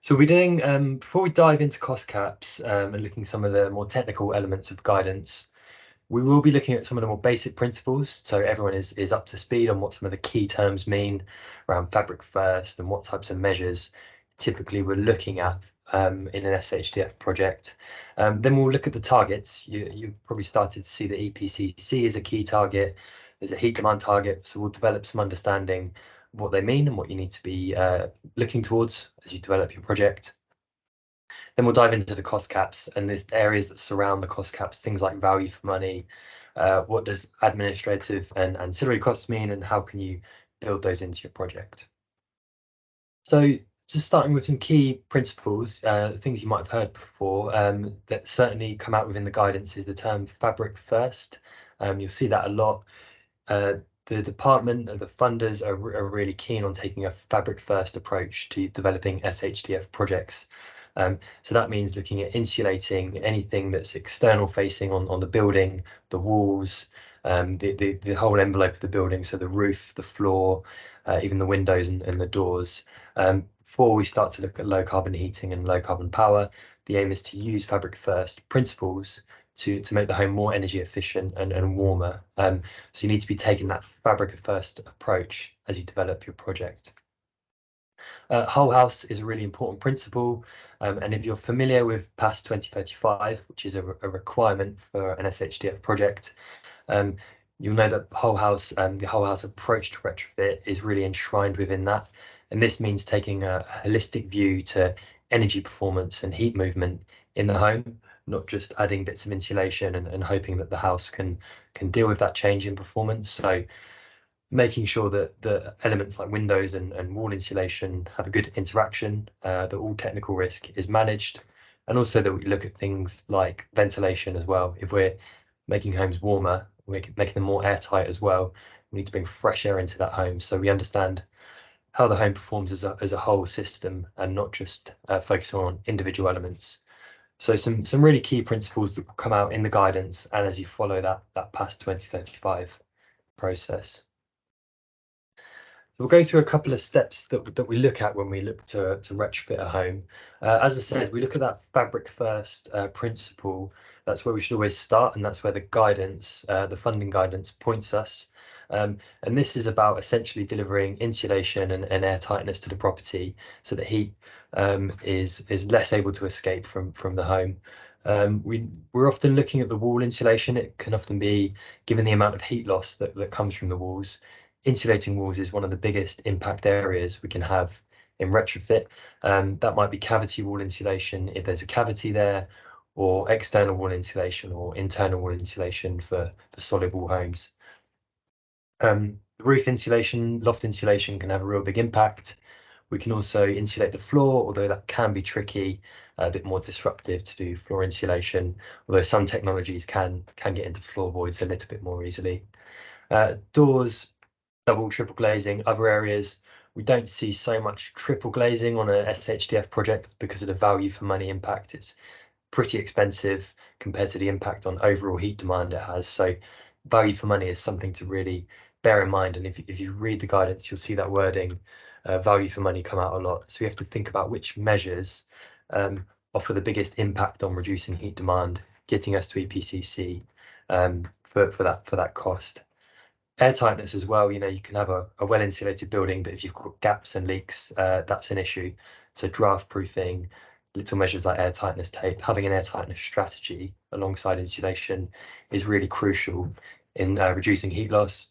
So we're doing, before we dive into cost caps and looking at some of the more technical elements of guidance, we will be looking at some of the more basic principles. So everyone is up to speed on what some of the key terms mean around fabric first and what types of measures typically we're looking at in an SHDF project. Then we'll look at the targets. You probably started to see that EPCC is a key target. There's a heat demand target. So we'll develop some understanding of what they mean and what you need to be looking towards as you develop your project. Then we'll dive into the cost caps and there's areas that surround the cost caps, things like value for money. What does administrative and ancillary costs mean, and how can you build those into your project? So just starting with some key principles, things you might have heard before that certainly come out within the guidance is the term fabric first. You'll see that a lot. The department, the funders are really keen on taking a fabric first approach to developing SHDF projects. So that means looking at insulating anything that's external facing on the building, the walls, the whole envelope of the building, so the roof, the floor, even the windows and the doors. Before we start to look at low carbon heating and low carbon power, the aim is to use fabric first principles to make the home more energy efficient and warmer. So you need to be taking that fabric first approach as you develop your project. Whole house is a really important principle, and if you're familiar with PAS 2035, which is a requirement for an SHDF project, you'll know that the whole house approach to retrofit is really enshrined within that. And this means taking a holistic view to energy performance and heat movement in the home, not just adding bits of insulation and hoping that the house can deal with that change in performance. So making sure that the elements like windows and wall insulation have a good interaction, that all technical risk is managed, and also that we look at things like ventilation as well. If we're making homes warmer, we're making them more airtight as well. We need to bring fresh air into that home so we understand how the home performs as a whole system and not just focus on individual elements. So some really key principles that will come out in the guidance and as you follow that PAS 2035 process. We'll go through a couple of steps that we look at when we look to retrofit a home. As I said, we look at that fabric first principle. That's where we should always start, and that's where the guidance, the funding guidance, points us. And this is about essentially delivering insulation and air tightness to the property, so that heat is less able to escape from the home. We're often looking at the wall insulation. It can often be, given the amount of heat loss that comes from the walls, insulating walls is one of the biggest impact areas we can have in retrofit. That might be cavity wall insulation if there's a cavity there, or external wall insulation or internal wall insulation for solid wall homes. Roof insulation, loft insulation can have a real big impact. We can also insulate the floor, although that can be tricky, a bit more disruptive to do floor insulation, although some technologies can get into floor voids a little bit more easily. Doors, double, triple glazing, other areas. We don't see so much triple glazing on a SHDF project because of the value for money impact. It's pretty expensive compared to the impact on overall heat demand it has. So value for money is something to really bear in mind. And if you read the guidance, you'll see that wording, value for money, come out a lot. So we have to think about which measures offer the biggest impact on reducing heat demand, getting us to EPCC for that cost. Air tightness as well, you can have a well insulated building, but if you've got gaps and leaks, that's an issue. So draft proofing, little measures like air tightness tape, having an air tightness strategy alongside insulation is really crucial in reducing heat loss.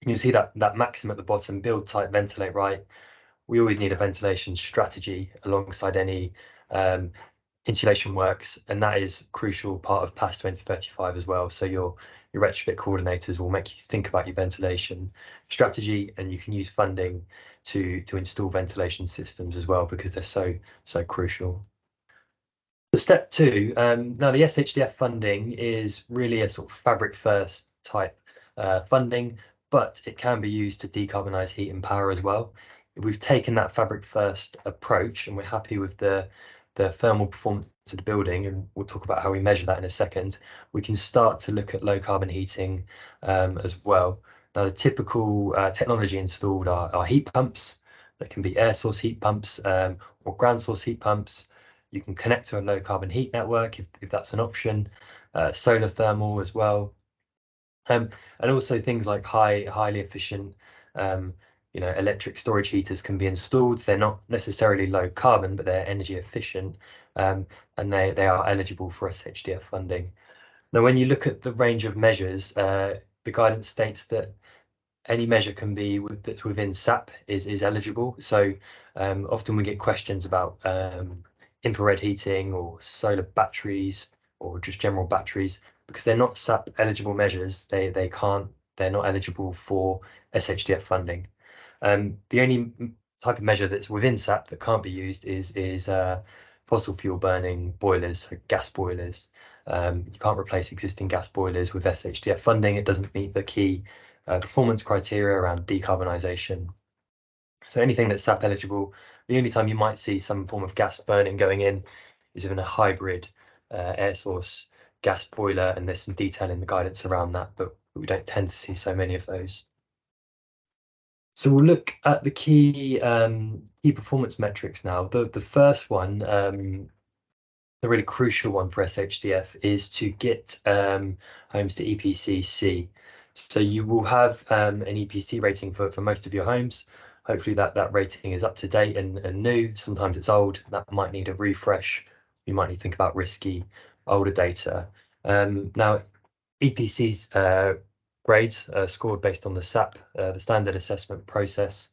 You'll see that maxim at the bottom, build tight, ventilate right. We always need a ventilation strategy alongside any insulation works, and that is a crucial part of PAS 2035 as well. So your retrofit coordinators will make you think about your ventilation strategy, and you can use funding to install ventilation systems as well because they're so crucial. The step two, now the SHDF funding is really a sort of fabric first type funding, but it can be used to decarbonize heat and power as well. If we've taken that fabric first approach and we're happy with the thermal performance of the building, and we'll talk about how we measure that in a second, we can start to look at low carbon heating as well. Now, the typical technology installed are heat pumps. That can be air source heat pumps or ground source heat pumps. You can connect to a low carbon heat network if that's an option. Solar thermal as well. And also things like highly efficient, electric storage heaters can be installed. They're not necessarily low carbon, but they're energy efficient, and they are eligible for SHDF funding. Now, when you look at the range of measures, the guidance states that any measure can be that's within SAP is eligible. So often we get questions about infrared heating or solar batteries or just general batteries because they're not SAP eligible measures. They're not eligible for SHDF funding. The only type of measure that's within SAP that can't be used is fossil fuel burning boilers, so gas boilers. You can't replace existing gas boilers with SHDF funding. It doesn't meet the key performance criteria around decarbonisation. So anything that's SAP eligible, the only time you might see some form of gas burning going in is within a hybrid air source gas boiler, and there's some detail in the guidance around that, but we don't tend to see so many of those. So we'll look at the key performance metrics now. The first one, the really crucial one for SHDF, is to get homes to EPC C. So you will have an EPC rating for most of your homes. Hopefully that rating is up to date and new. Sometimes it's old. That might need a refresh. You might need to think about risky older data. Now, EPC's grades are scored based on the SAP, the standard assessment process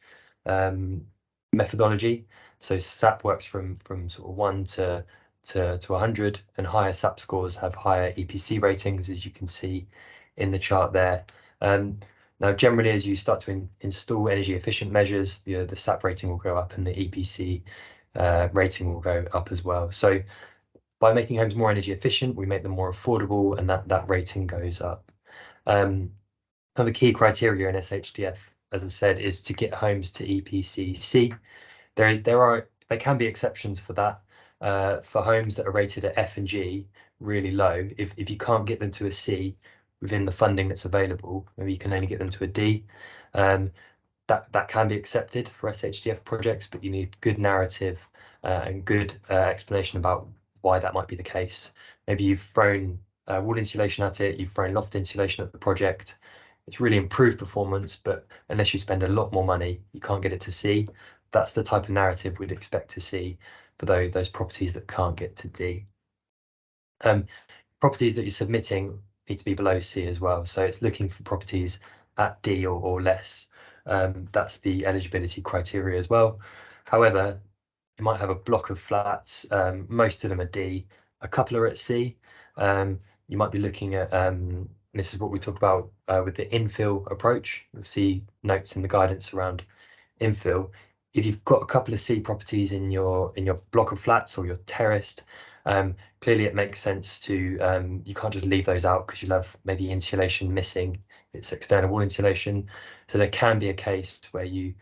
methodology. So SAP works from sort of 1 to 100, and higher SAP scores have higher EPC ratings, as you can see in the chart there. Now, generally, as you start to install energy efficient measures, the SAP rating will go up and the EPC rating will go up as well. So by making homes more energy efficient, we make them more affordable, and that rating goes up. Now, the key criteria in SHDF, as I said, is to get homes to EPC C. There can be exceptions for that. For homes that are rated at F and G, really low, if you can't get them to a C within the funding that's available, maybe you can only get them to a D. That can be accepted for SHDF projects, but you need good narrative and good explanation about why that might be the case. Maybe you've thrown wall insulation at it, you've thrown loft insulation at the project. It's really improved performance, but unless you spend a lot more money, you can't get it to C. That's the type of narrative we'd expect to see for those properties that can't get to D. Properties that you're submitting need to be below C as well. So it's looking for properties at D or less. That's the eligibility criteria as well. However, you might have a block of flats, most of them are D, a couple are at C. You might be looking at, this is what we talk about with the infill approach. You'll see notes in the guidance around infill. If you've got a couple of C properties in your block of flats or you're terraced, clearly it makes sense to, you can't just leave those out because you'll have maybe insulation missing. It's external wall insulation. So there can be a case where you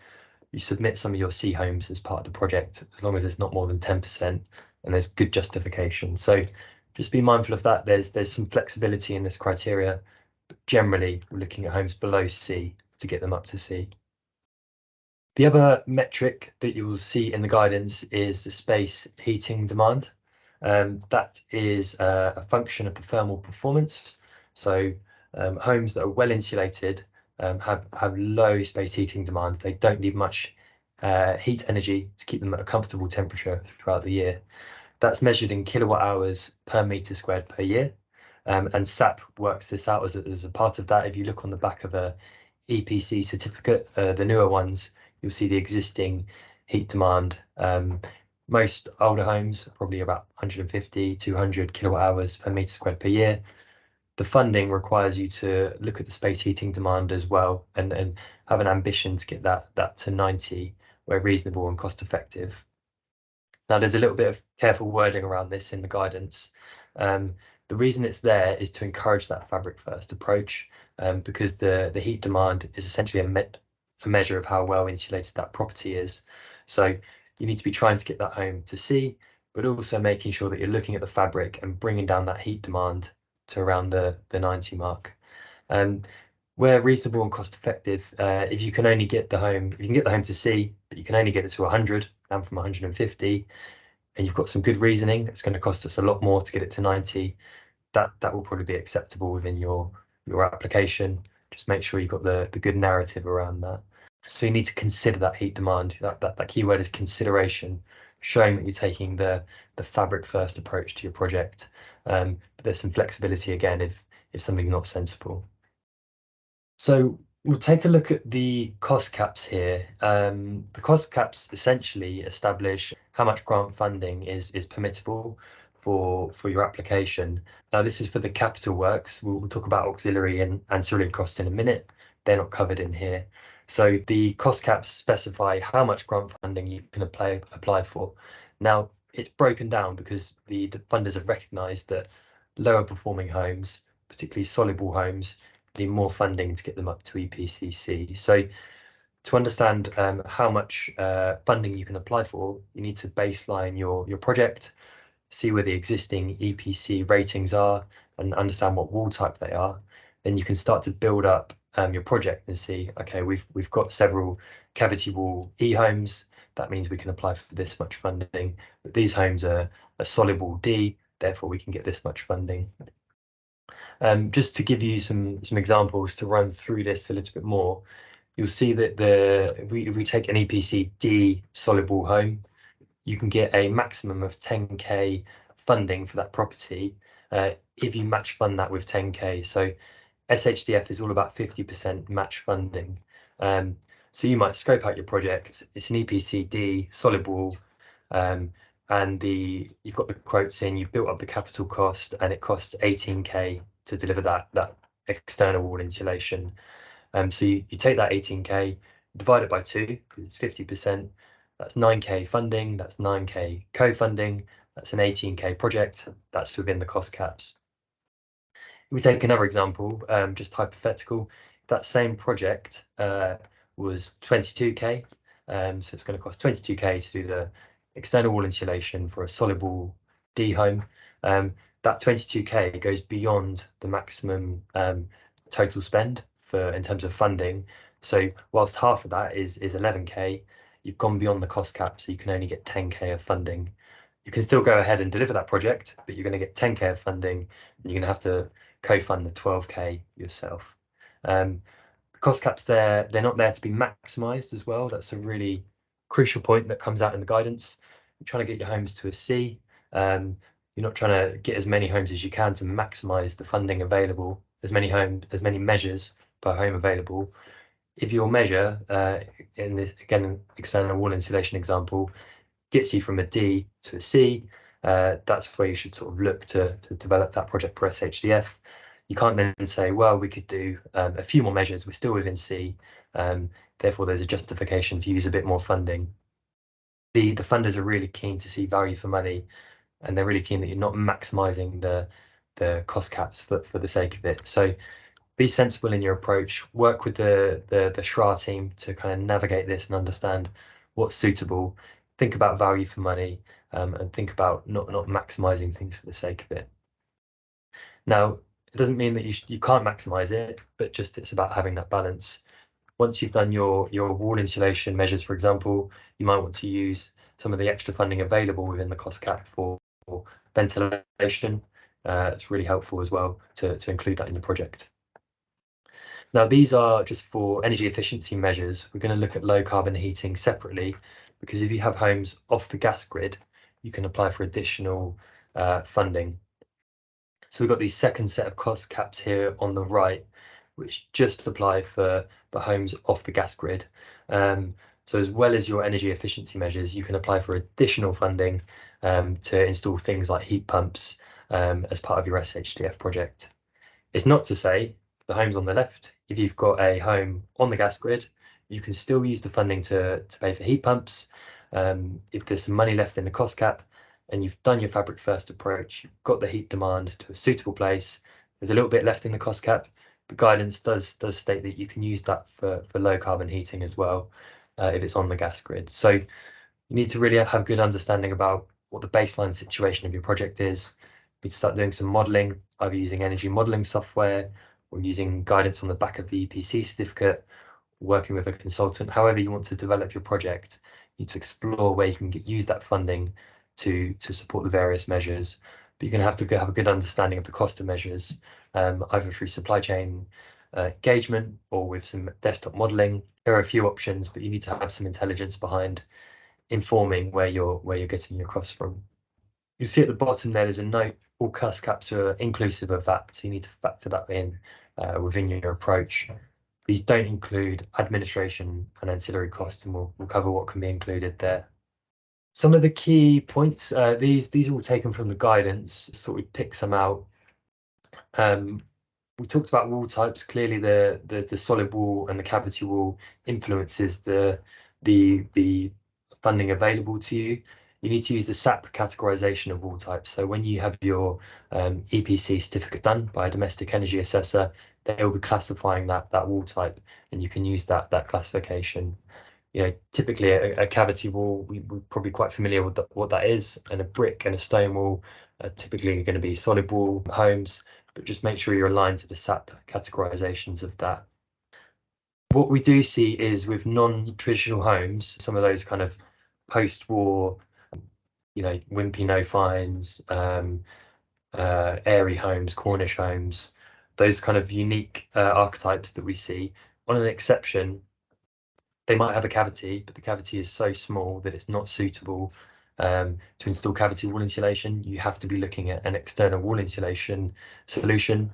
submit some of your C homes as part of the project, as long as it's not more than 10% and there's good justification. So just be mindful of that. There's some flexibility in this criteria, but generally we're looking at homes below C to get them up to C. The other metric that you will see in the guidance is the space heating demand. That is a function of the thermal performance. So homes that are well insulated have low space heating demand. They don't need much heat energy to keep them at a comfortable temperature throughout the year. That's measured in kilowatt hours per meter squared per year. And SAP works this out as a part of that. If you look on the back of a EPC certificate, the newer ones, you'll see the existing heat demand. Most older homes are probably about 150, 200 kilowatt hours per meter squared per year. The funding requires you to look at the space heating demand as well and have an ambition to get that to 90 where reasonable and cost effective. Now, there's a little bit of careful wording around this in the guidance. The reason it's there is to encourage that fabric first approach, because the heat demand is essentially a measure of how well insulated that property is. So you need to be trying to get that home to C, but also making sure that you're looking at the fabric and bringing down that heat demand to around the 90 mark. Where reasonable and cost effective, if you can get the home to C, but you can only get it to 100 and from 150, and you've got some good reasoning, it's going to cost us a lot more to get it to 90. That will probably be acceptable within your application. Just make sure you've got the good narrative around that. So you need to consider that heat demand. That keyword is consideration, showing that you're taking the fabric first approach to your project. But there's some flexibility again if something's not sensible. So we'll take a look at the cost caps here. The cost caps essentially establish how much grant funding is permissible for your application. Now, this is for the capital works. We'll talk about auxiliary and ancillary costs in a minute. They're not covered in here. So the cost caps specify how much grant funding you can apply for. Now, it's broken down because the funders have recognised that lower performing homes, particularly soluble homes, need more funding to get them up to EPCC. So to understand how much funding you can apply for, you need to baseline your project, see where the existing EPC ratings are, and understand what wall type they are. Then you can start to build up your project and see, okay, we've got several cavity wall E homes. That means we can apply for this much funding. But these homes are a solid wall D, therefore we can get this much funding. Just to give you some examples to run through this a little bit more, you'll see that if we take an EPC D solid wall home, you can get a maximum of 10k funding for that property if you match fund that with 10k. So SHDF is all about 50% match funding. So you might scope out your project. It's an EPC-D solid wall, and you've got the quotes in. You've built up the capital cost, and it costs 18k to deliver that external wall insulation. So you take that 18k, divide it by 2 because it's 50%. That's 9k funding. That's 9k co-funding. That's an 18k project. That's within the cost caps. We take another example, just hypothetical. That same project was 22k, so it's going to cost 22k to do the external wall insulation for a solid wall D home. That 22k goes beyond the maximum total spend in terms of funding. So whilst half of that is 11k, you've gone beyond the cost cap, so you can only get 10k of funding. You can still go ahead and deliver that project, but you're going to get 10k of funding, and you're going to have to co-fund the 12k yourself. The cost caps they're not there to be maximized as well. That's a really crucial point that comes out in the guidance. You're trying to get your homes to a C. You're not trying to get as many homes as you can to maximize the funding available, as many measures per home available. If your measure in this, again, external wall insulation example, gets you from a D to a C, that's where you should sort of look to develop that project for SHDF. You can't then say, well, we could do a few more measures, we're still within C, therefore there's a justification to use a bit more funding. The funders are really keen to see value for money, and they're really keen that you're not maximizing the cost caps for the sake of it. So be sensible in your approach, work with the SHRA team to kind of navigate this and understand what's suitable, think about value for money, and think about not maximizing things for the sake of it. Now, it doesn't mean that you can't maximize it, but just it's about having that balance. Once you've done your wall insulation measures, for example, you might want to use some of the extra funding available within the cost cap for ventilation. It's really helpful as well to include that in your project. Now, these are just for energy efficiency measures. We're going to look at low carbon heating separately, because if you have homes off the gas grid, you can apply for additional funding. So we've got these second set of cost caps here on the right, which just apply for homes off the gas grid. So as well as your energy efficiency measures, you can apply for additional funding to install things like heat pumps as part of your SHDF project. It's not to say the homes on the left, if you've got a home on the gas grid, you can still use the funding to pay for heat pumps. If there's some money left in the cost cap and you've done your fabric first approach, you've got the heat demand to a suitable place, there's a little bit left in the cost cap. The guidance does state that you can use that for low carbon heating as well, if it's on the gas grid. So you need to really have good understanding about what the baseline situation of your project is. You need to start doing some modeling, either using energy modeling software or using guidance on the back of the EPC certificate, working with a consultant, however you want to develop your project, you need to explore where you can use that funding to support the various measures. But you're going to have to have a good understanding of the cost of measures, either through supply chain engagement or with some desktop modeling. There are a few options, but you need to have some intelligence behind informing where you're getting your costs from. You see at the bottom there's a note, all cost caps are inclusive of that, so you need to factor that in within your approach. These don't include administration and ancillary costs, and we'll cover what can be included there. Some of the key points, these are all taken from the guidance, so we pick some out. We talked about wall types. Clearly, the solid wall and the cavity wall influences the funding available to you. You need to use the SAP categorization of wall types. So when you have your EPC certificate done by a domestic energy assessor, they will be classifying that wall type, and you can use that classification. You know, typically a cavity wall, we're probably quite familiar with what that is, and a brick and a stone wall are typically going to be solid wall homes, but just make sure you're aligned to the SAP categorizations of that. What we do see is with non-traditional homes, some of those kind of post-war, you know, wimpy no fines, airy homes, Cornish homes, those kind of unique archetypes that we see. On an exception, they might have a cavity, but the cavity is so small that it's not suitable to install cavity wall insulation. You have to be looking at an external wall insulation solution.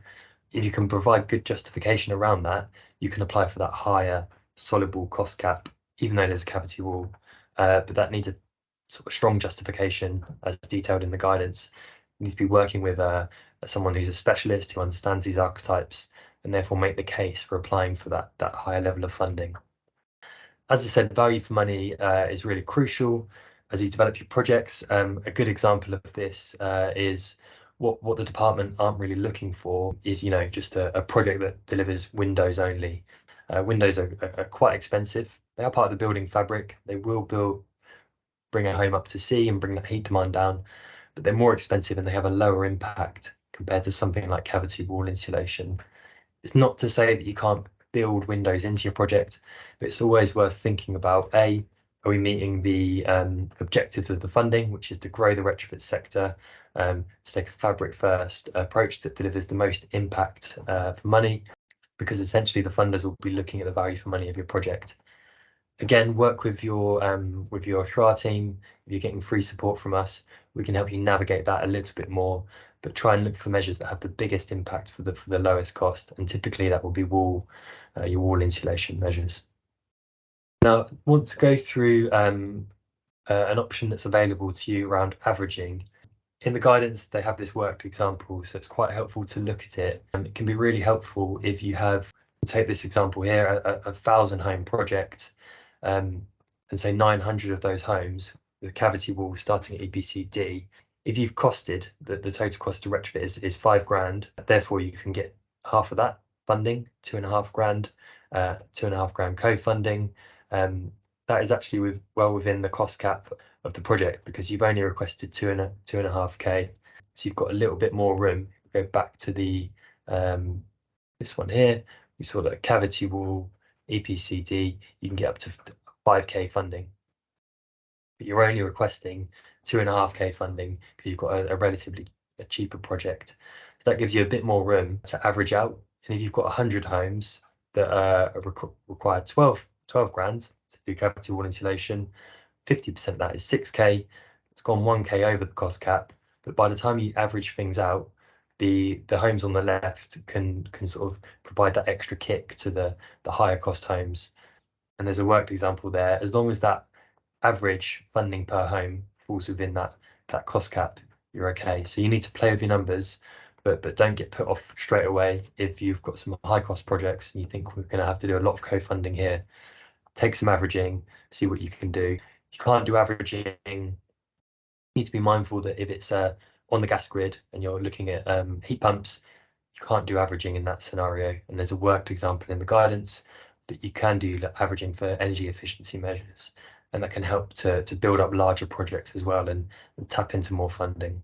If you can provide good justification around that, you can apply for that higher solid wall cost cap, even though there's a cavity wall. But that needs a sort of strong justification as detailed in the guidance. You need to be working with someone who's a specialist who understands these archetypes and therefore make the case for applying for that higher level of funding. As I said, value for money is really crucial as you develop your projects. A good example of this is what the department aren't really looking for is, you know, just a project that delivers windows only. Windows are quite expensive. They are part of the building fabric. They will bring a home up to C and bring that heat demand down, but they're more expensive and they have a lower impact compared to something like cavity wall insulation. It's not to say that you can't build windows into your project, but it's always worth thinking about, are we meeting the objectives of the funding, which is to grow the retrofit sector, to take a fabric first approach that delivers the most impact for money, because essentially the funders will be looking at the value for money of your project. Again, work with your HR team. If you're getting free support from us, we can help you navigate that a little bit more, but try and look for measures that have the biggest impact for the lowest cost, and typically that will be your wall insulation measures. Now, I want to go through an option that's available to you around averaging. In the guidance, they have this worked example, so it's quite helpful to look at it. It can be really helpful if you have, take this example here, a 1,000 home project, and say 900 of those homes, the cavity wall starting at EPC-D. If you've costed the total cost to retrofit is £5,000, therefore you can get half of that funding, £2,500, £2,500 co-funding. That is actually well within the cost cap of the project because you've only requested 2.5K, so you've got a little bit more room. Go back to the this one here. We saw that a cavity wall EPC-D, you can get up to 5K funding, but you're only requesting 2.5K funding because you've got a relatively cheaper project. So that gives you a bit more room to average out. And if you've got 100 homes that require 12 grand to do cavity wall insulation, 50% of that is 6K. It's gone 1K over the cost cap, but by the time you average things out, the homes on the left can sort of provide that extra kick to the higher cost homes. And there's a worked example there. As long as that average funding per home falls within that cost cap, you're okay. So you need to play with your numbers, but don't get put off straight away if you've got some high cost projects and you think we're going to have to do a lot of co-funding here. Take some averaging, see what you can do. You can't do averaging. You need to be mindful that if it's on the gas grid and you're looking at heat pumps, you can't do averaging in that scenario. And there's a worked example in the guidance, but you can do averaging for energy efficiency measures. And that can help to build up larger projects as well and tap into more funding.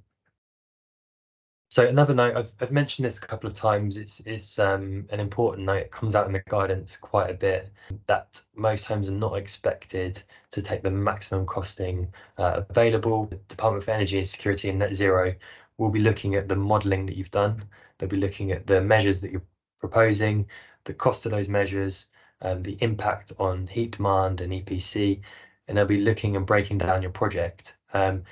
So another note, I've mentioned this a couple of times, it's an important note. It comes out in the guidance quite a bit, that most homes are not expected to take the maximum costing available. The Department for Energy and Security and Net Zero will be looking at the modelling that you've done. They'll be looking at the measures that you're proposing, the cost of those measures, the impact on heat demand and EPC, and they'll be looking and breaking down your project. And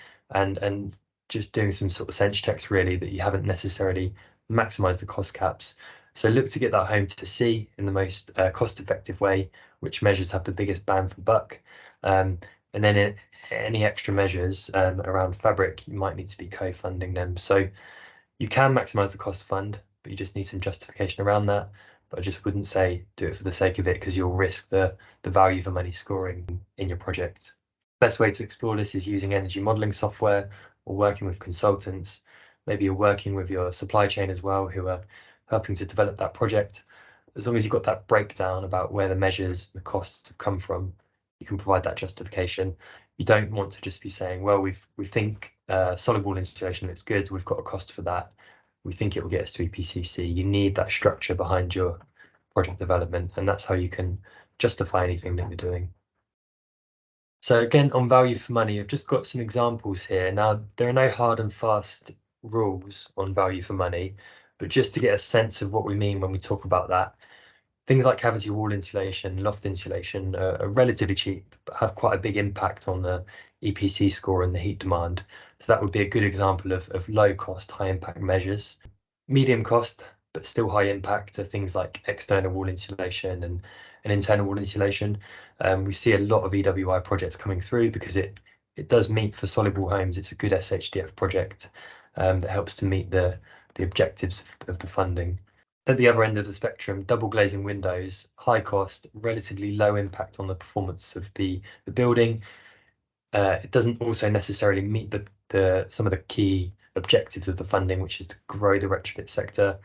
just doing some sort of sense checks really that you haven't necessarily maximized the cost caps. So look to get that home to C in the most cost-effective way, which measures have the biggest bang for buck. And then any extra measures around fabric, you might need to be co-funding them. So you can maximize the cost fund, but you just need some justification around that. But I just wouldn't say do it for the sake of it, because you'll risk the value for money scoring in your project. Best way to explore this is using energy modeling software or working with consultants. Maybe you're working with your supply chain as well, who are helping to develop that project. As long as you've got that breakdown about where the measures, the costs have come from, you can provide that justification. You don't want to just be saying, well, we think solid wall insulation looks good, we've got a cost for that, we think it will get us to EPCC. You need that structure behind your project development, and that's how you can justify anything that you're doing. So again, on value for money, I've just got some examples here. Now, there are no hard and fast rules on value for money, but just to get a sense of what we mean when we talk about that, things like cavity wall insulation, loft insulation are relatively cheap, but have quite a big impact on the EPC score and the heat demand. So that would be a good example of low cost, high impact measures. Medium cost, but still high impact, are things like external wall insulation and internal wall insulation. We see a lot of EWI projects coming through because it does meet for solid wall homes. It's a good SHDF project that helps to meet the objectives of the funding. At the other end of the spectrum, double glazing windows, high cost, relatively low impact on the performance of the building. It doesn't also necessarily meet some of the key objectives of the funding, which is to grow the retrofit sector.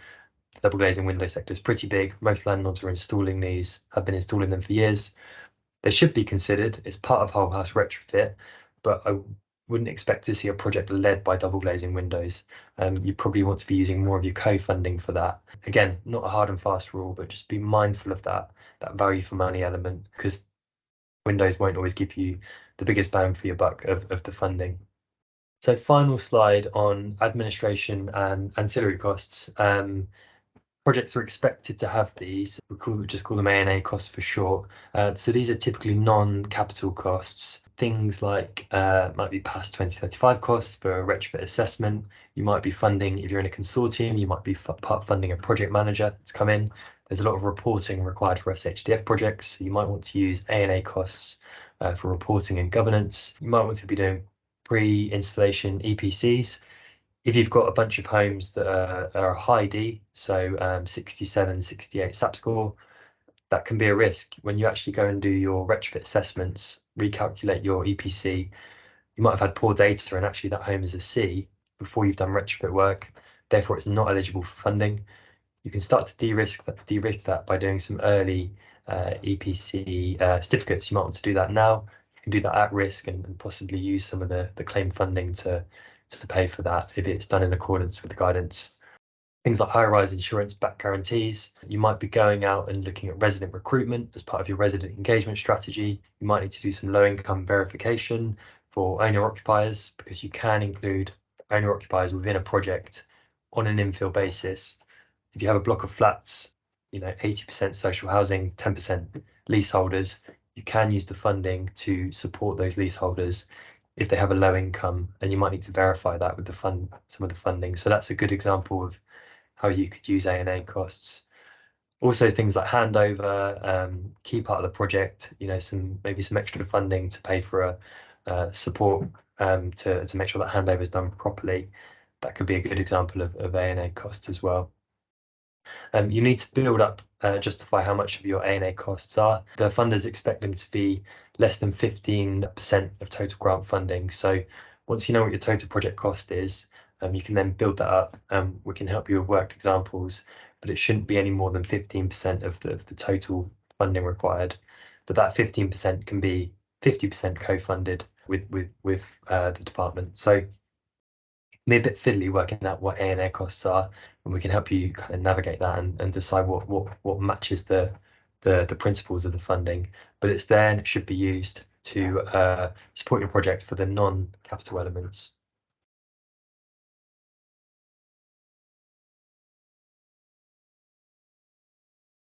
The double glazing window sector is pretty big. Most landlords are installing these, have been installing them for years. They should be considered as part of whole house retrofit, but I wouldn't expect to see a project led by double glazing windows. You probably want to be using more of your co-funding for that. Again, not a hard and fast rule, but just be mindful of that value for money element, because windows won't always give you the biggest bang for your buck of the funding. So final slide on administration and ancillary costs. Projects are expected to have these. Just call them A&A costs for short. So these are typically non-capital costs. Things like might be past 2035 costs for a retrofit assessment. You might be funding, if you're in a consortium, you might be part funding a project manager to come in. There's a lot of reporting required for SHDF projects. So you might want to use A&A costs for reporting and governance. You might want to be doing pre-installation EPCs. If you've got a bunch of homes that are high D, so 67, 68 SAP score, that can be a risk. When you actually go and do your retrofit assessments, recalculate your EPC, you might have had poor data and actually that home is a C before you've done retrofit work. Therefore, it's not eligible for funding. You can start to de-risk that by doing some early EPC certificates. You might want to do that now. You can do that at risk and possibly use some of the claim funding to pay for that if it's done in accordance with the guidance. Things like high-rise insurance-backed guarantees. You might be going out and looking at resident recruitment as part of your resident engagement strategy. You might need to do some low-income verification for owner-occupiers, because you can include owner-occupiers within a project on an infill basis. If you have a block of flats, 80% social housing, 10% leaseholders, you can use the funding to support those leaseholders if they have a low income, and you might need to verify that with some of the funding. So that's a good example of how you could use A&A costs. Also things like handover, key part of the project, maybe some extra funding to pay for a support to make sure that handover is done properly. That could be a good example of A&A costs as well. You need to build up, justify how much of your A&A costs are. The funders expect them to be less than 15% of total grant funding. So once you know what your total project cost is, you can then build that up. We can help you with worked examples, but it shouldn't be any more than 15% of the total funding required. But that 15% can be 50% co-funded with the department. So be a bit fiddly working out what A&A costs are, and we can help you kind of navigate that and decide what matches the principles of the funding. But it's there and it should be used to support your project for the non-capital elements.